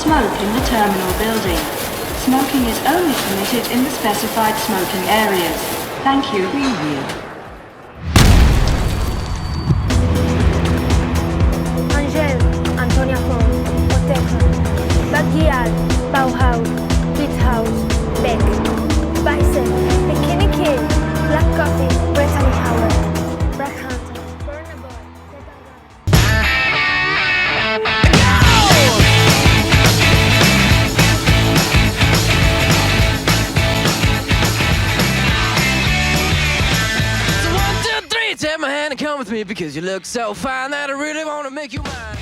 smoke in the terminal building. Smoking is only permitted in the specified smoking areas. Thank you. Angel, Antonia Font, Oteca, Bagial, Bauhaus, Beathouse, Beck, Bison, Bikini Kid, Black Coffee, Brittany Howard, Black Hunter, Burna Boy, So 1, 2, 3, take my hand and come with me because you look so fine that I really want to make you mine.